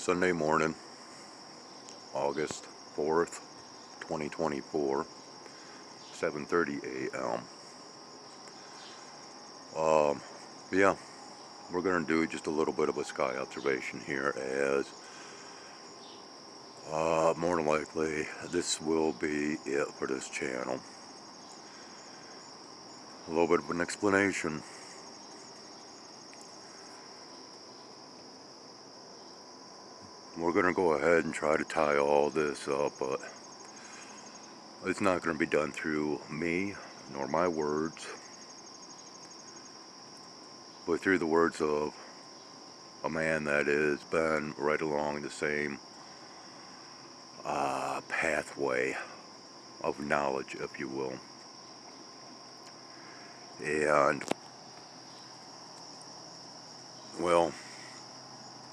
Sunday morning, August 4th, 2024, 7:30 a.m. Yeah, we're going to do just a little bit of a sky observation here, as more than likely this will be it for this channel. A little bit of an explanation. We're going to go ahead and try to tie all this up, but it's not going to be done through me nor my words, but through the words of a man that has been right along the same pathway of knowledge, if you will. And well,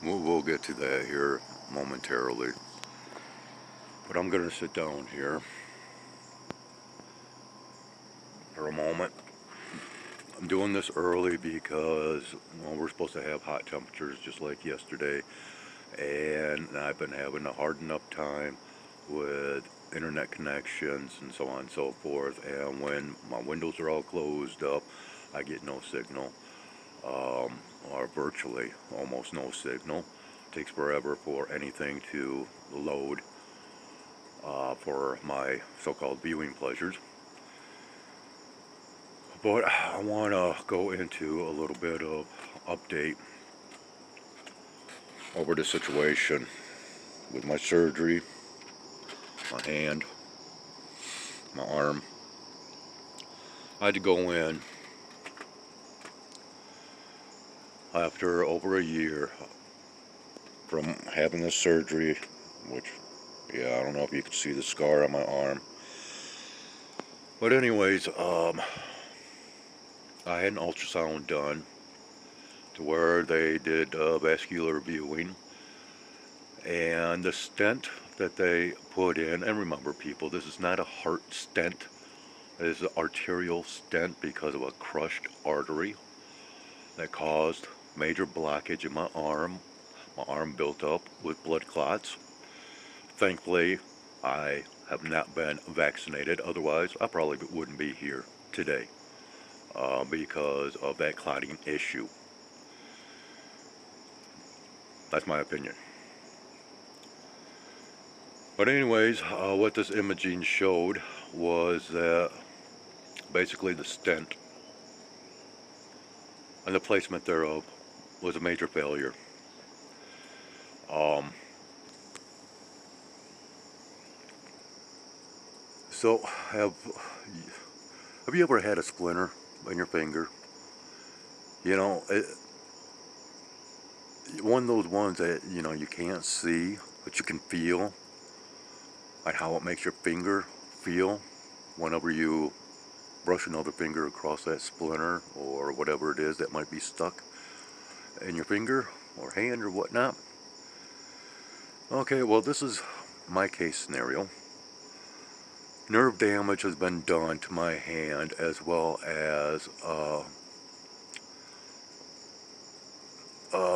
we'll get to that here momentarily, but I'm going to sit down here for a moment. I'm doing this early because, well, we're supposed to have hot temperatures just like yesterday, and I've been having a hard enough time with internet connections and so on and so forth, and when my windows are all closed up, I get no signal, or virtually almost no signal. It takes forever for anything to load for my so-called viewing pleasures. But I want to go into a little bit of update over the situation with my surgery, my hand, my arm. I had to go in after over a year from having this surgery, which, yeah, I don't know if you can see the scar on my arm. But anyways, I had an ultrasound done to where they did vascular viewing, and the stent that they put in, and remember people, this is not a heart stent, it is an arterial stent because of a crushed artery that caused major blockage in my arm. My arm built up with blood clots. Thankfully, I have not been vaccinated, otherwise I probably wouldn't be here today because of that clotting issue. That's my opinion. But anyways, what this imaging showed was that basically the stent and the placement thereof was a major failure. So have you ever had a splinter in your finger? You know, one of those ones that, you know, you can't see, but you can feel, like how it makes your finger feel whenever you brush another finger across that splinter or whatever it is that might be stuck in your finger or hand or whatnot. Okay, well, this is my case scenario. Nerve damage has been done to my hand, as well as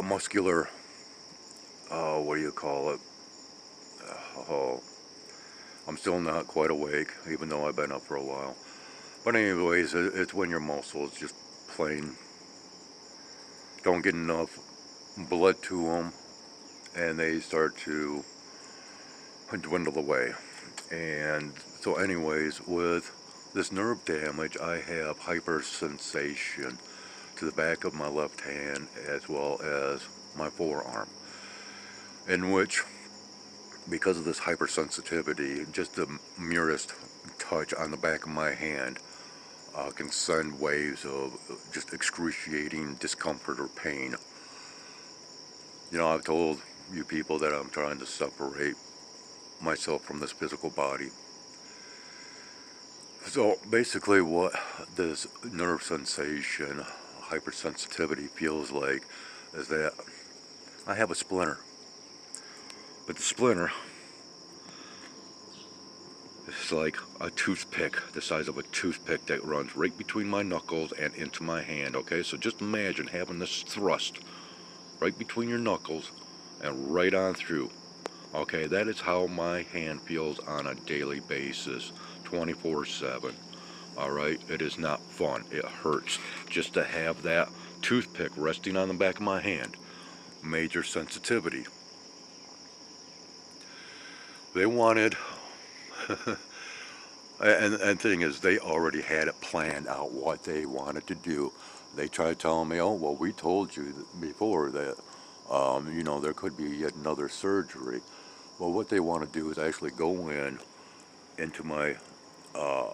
muscular, what do you call it? I'm still not quite awake, even though I've been up for a while. But anyways, it's when your muscles just plain don't get enough blood to them, and they start to dwindle away. And so anyways, with this nerve damage, I have hypersensation to the back of my left hand as well as my forearm, in which, because of this hypersensitivity, just the merest touch on the back of my hand can send waves of just excruciating discomfort or pain. You know, I've told you people that I'm trying to separate myself from this physical body. So basically what this nerve sensation, hypersensitivity feels like is that I have a splinter. But the splinter is like a toothpick, the size of a toothpick, that runs right between my knuckles and into my hand, okay? So just imagine having this thrust right between your knuckles and right on through. Okay, that is how my hand feels on a daily basis, 24/7. All right, it is not fun. It hurts just to have that toothpick resting on the back of my hand. Major sensitivity. They wanted, and thing is, they already had it planned out what they wanted to do. They tried telling me, oh, well, we told you before that, there could be yet another surgery. Well, what they want to do is actually go into my, uh,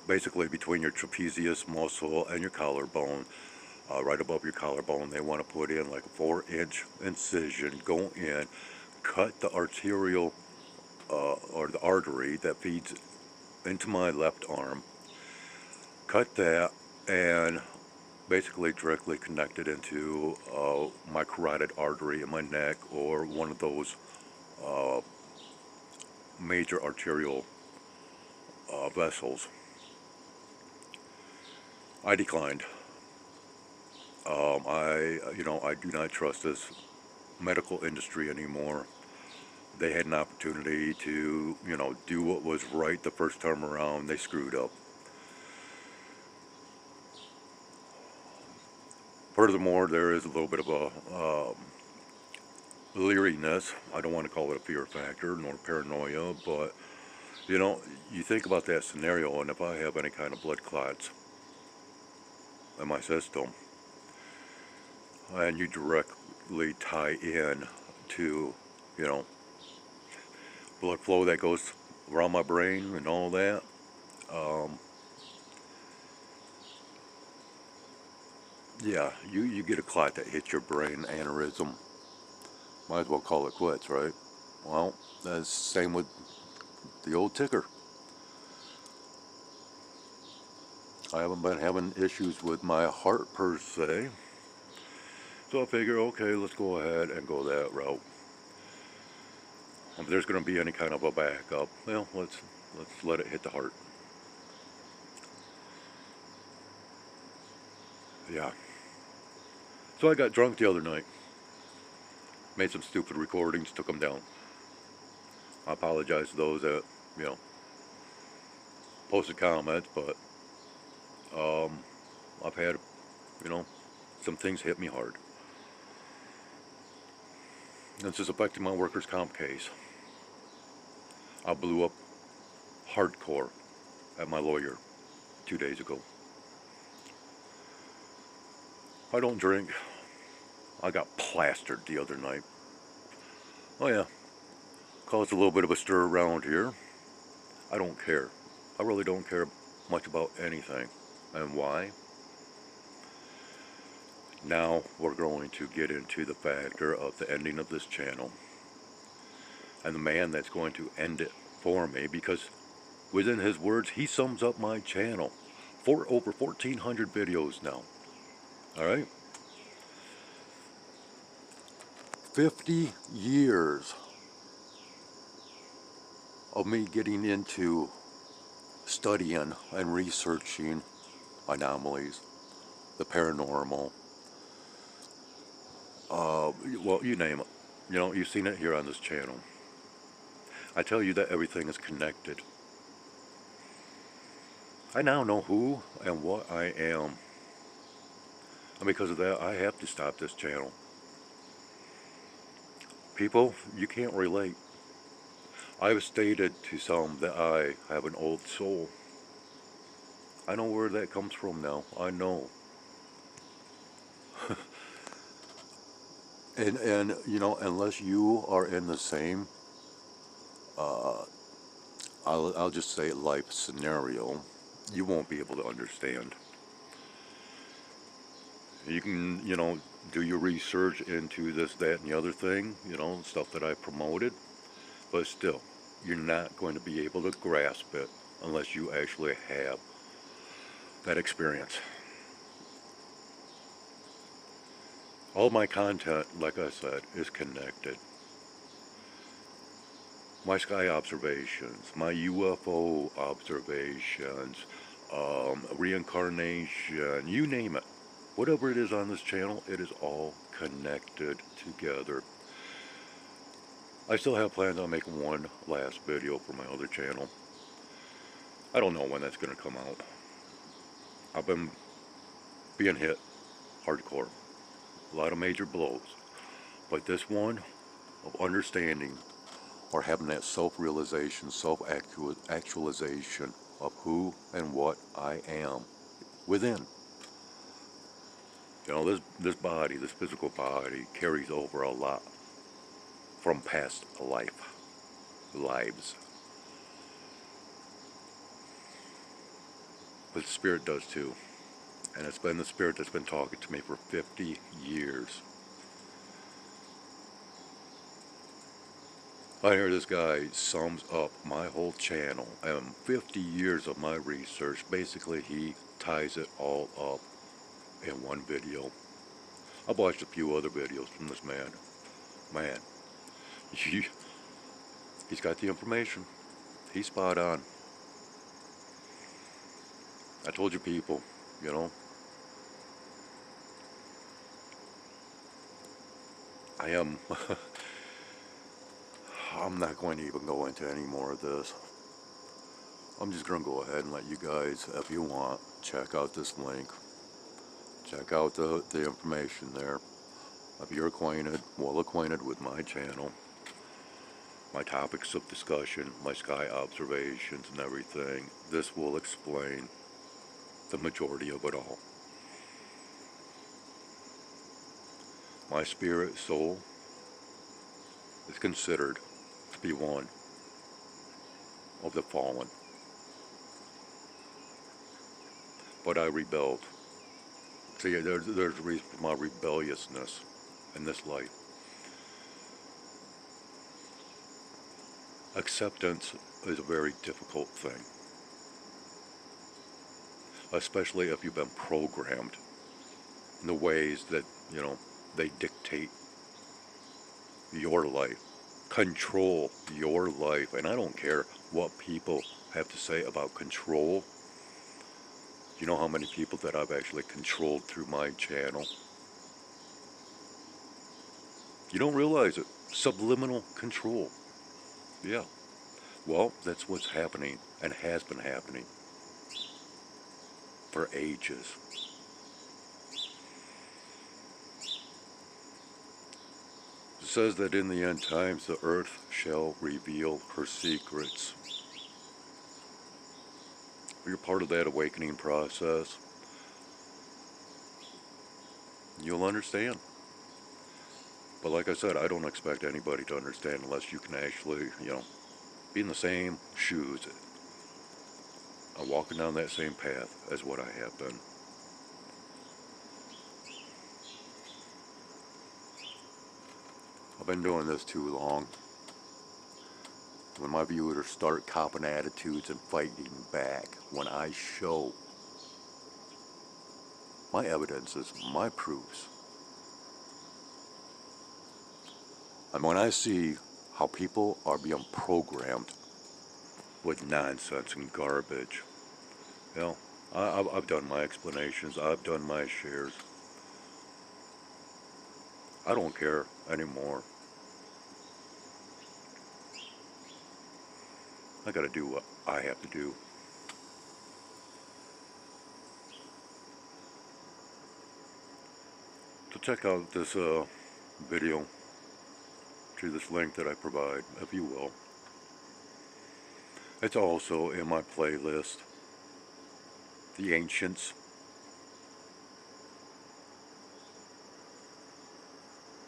basically between your trapezius muscle and your collarbone, right above your collarbone. They want to put in like a 4-inch incision, go in, cut the arterial or the artery that feeds into my left arm, cut that, and basically directly connect it into my carotid artery in my neck or one of those uh, major arterial vessels. I declined. I do not trust this medical industry anymore. They had an opportunity to, do what was right the first time around. They screwed up. Furthermore, there is a little bit of a leeriness. I don't want to call it a fear factor nor paranoia, but you think about that scenario, and if I have any kind of blood clots in my system, and you directly tie in to, you know, blood flow that goes around my brain and all that, um, yeah, you get a clot that hits your brain, aneurysm, might as well call it quits, right? Well, that's the same with the old ticker. I haven't been having issues with my heart per se, so I figure, okay, let's go ahead and go that route. If there's going to be any kind of a backup, well, let's let it hit the heart. Yeah. So I got drunk the other night, made some stupid recordings, took them down. I apologize to those that you know posted comments, but um, I've had you know some things hit me hard. This is affecting my workers' comp case. I blew up hardcore at my lawyer 2 days ago. I don't drink. I got plastered the other night. Oh yeah, caused a little bit of a stir around here. I don't care. I really don't care much about anything. And why? Now we're going to get into the factor of the ending of this channel. And the man that's going to end it for me, because within his words, he sums up my channel for over 1,400 videos now. All right? 50 years of me getting into studying and researching anomalies, the paranormal, well, you name it. You've seen it here on this channel. I tell you that everything is connected. I now know who and what I am. And because of that, I have to stop this channel. People, you can't relate. I've stated to some that I have an old soul. I know where that comes from now. I know. And unless you are in the same, uh, I'll just say life scenario, you won't be able to understand. You can, do your research into this, that, and the other thing, stuff that I promoted, but still, you're not going to be able to grasp it unless you actually have that experience. All my content, like I said, is connected. My sky observations, my UFO observations, reincarnation, you name it. Whatever it is on this channel, it is all connected together. I still have plans on making one last video for my other channel. I don't know when that's going to come out. I've been being hit hardcore. A lot of major blows. But this one of understanding or having that self-realization, self-actualization of who and what I am within. You know, this body, this physical body, carries over a lot from past lives. But the spirit does too. And it's been the spirit that's been talking to me for 50 years. I hear this guy sums up my whole channel and 50 years of my research. Basically, he ties it all up in one video. I've watched a few other videos from this man. Man, he's got the information. He's spot on. I told you people, you know, I am, I'm not going to even go into any more of this. I'm just going to go ahead and let you guys, if you want, check out this link. Check out the information there. If you're well acquainted with my channel, my topics of discussion, my sky observations and everything, this will explain the majority of it all. My spirit soul is considered to be one of the fallen. But I rebelled. See, there's a reason for my rebelliousness in this life. Acceptance is a very difficult thing. Especially if you've been programmed in the ways that, you know, they dictate your life, control your life. And I don't care what people have to say about control. You know how many people that I've actually controlled through my channel? You don't realize it. Subliminal control. Yeah. Well, that's what's happening and has been happening for ages. It says that in the end times the earth shall reveal her secrets. You're part of that awakening process. You'll understand. But like I said, I don't expect anybody to understand unless you can actually, you know, be in the same shoes and walking down that same path as what I have been. I've been doing this too long. When my viewers start copping attitudes and fighting back, when I show my evidences, my proofs, and when I see how people are being programmed with nonsense and garbage, you know, I've done my explanations, I've done my shares. I don't care anymore. I gotta do what I have to do. So check out this video through this link that I provide, if you will. It's also in my playlist, The Ancients.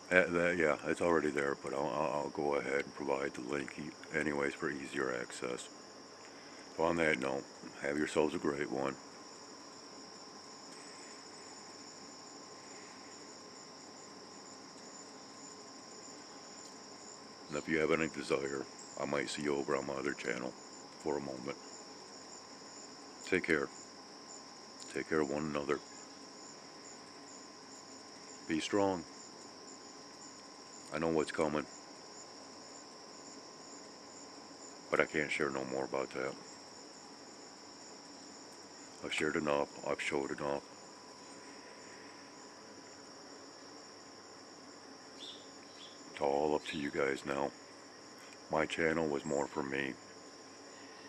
Yeah, it's already there, but I'll go ahead and provide the link anyways for easier access. So on that note, have yourselves a great one. And if you have any desire, I might see you over on my other channel for a moment. Take care. Take care of one another. Be strong. I know what's coming, but I can't share no more about that. I've shared enough. I've showed enough. It's all up to you guys now. My channel was more for me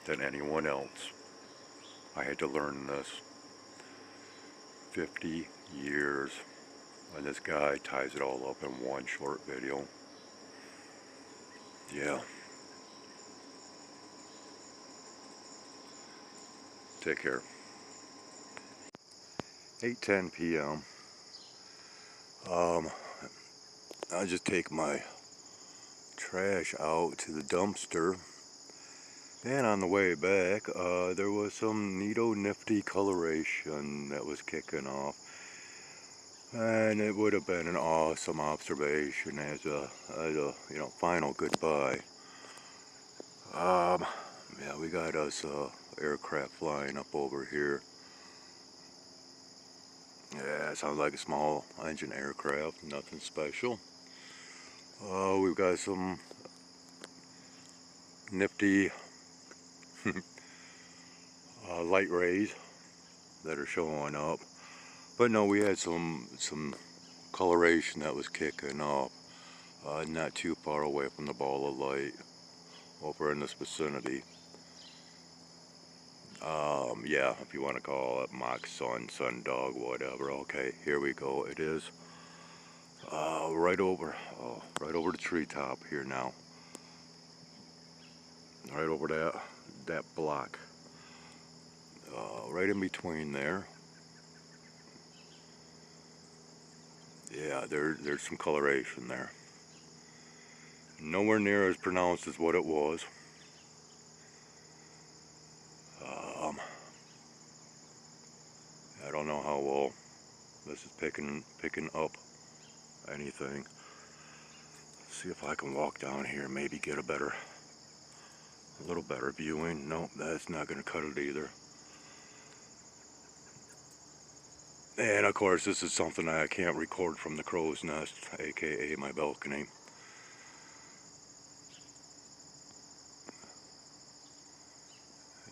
than anyone else. I had to learn this. 50 years. And this guy ties it all up in one short video. Yeah. Take care. 8:10 p.m. I just take my trash out to the dumpster, and on the way back there was some nifty coloration that was kicking off, and it would have been an awesome observation as a final goodbye. Yeah, we got us aircraft flying up over here. Yeah, it sounds like a small engine aircraft, nothing special. We've got some nifty light rays that are showing up, but no, we had some coloration that was kicking off not too far away from the ball of light over in this vicinity. Yeah, if you want to call it mock sun, dog, whatever. Okay, here we go. It is right over the treetop here now. Right over that block. Right in between there. Yeah, there's some coloration there. Nowhere near as pronounced as what it was. I don't know how well this is picking up anything. See if I can walk down here, maybe get a little better viewing. Nope, that's not going to cut it either. And of course, this is something I can't record from the crow's nest, aka my balcony.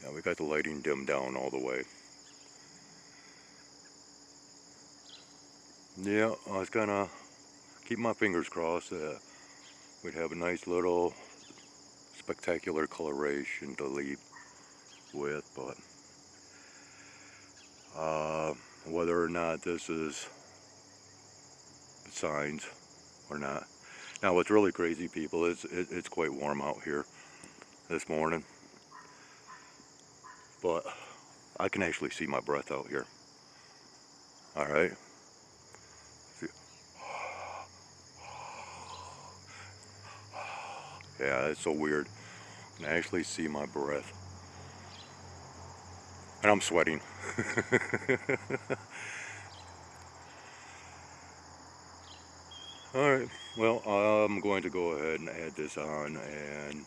Yeah, we got the lighting dimmed down all the way. Yeah, I was gonna keep my fingers crossed that we'd have a nice little spectacular coloration to leave with, but whether or not this is signs or not. Now, what's really crazy, people, is it's quite warm out here this morning, but I can actually see my breath out here. All right. Yeah, it's so weird. I can actually see my breath. And I'm sweating. Alright, well, I'm going to go ahead and add this on and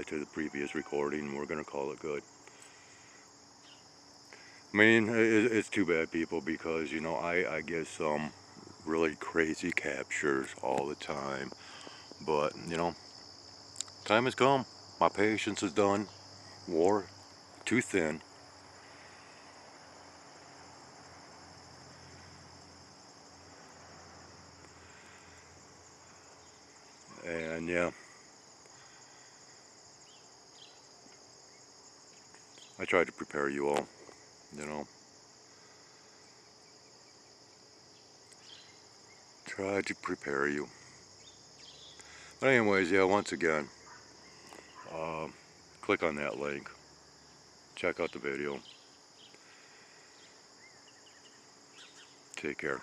to the previous recording. We're going to call it good. I mean, it's too bad, people, because, you know, I get some really crazy captures all the time. But, you know, time has come. My patience is done. Wore too thin. And, yeah, I tried to prepare you all, you know. Tried to prepare you. But anyways, yeah, once again, click on that link. Check out the video. Take care.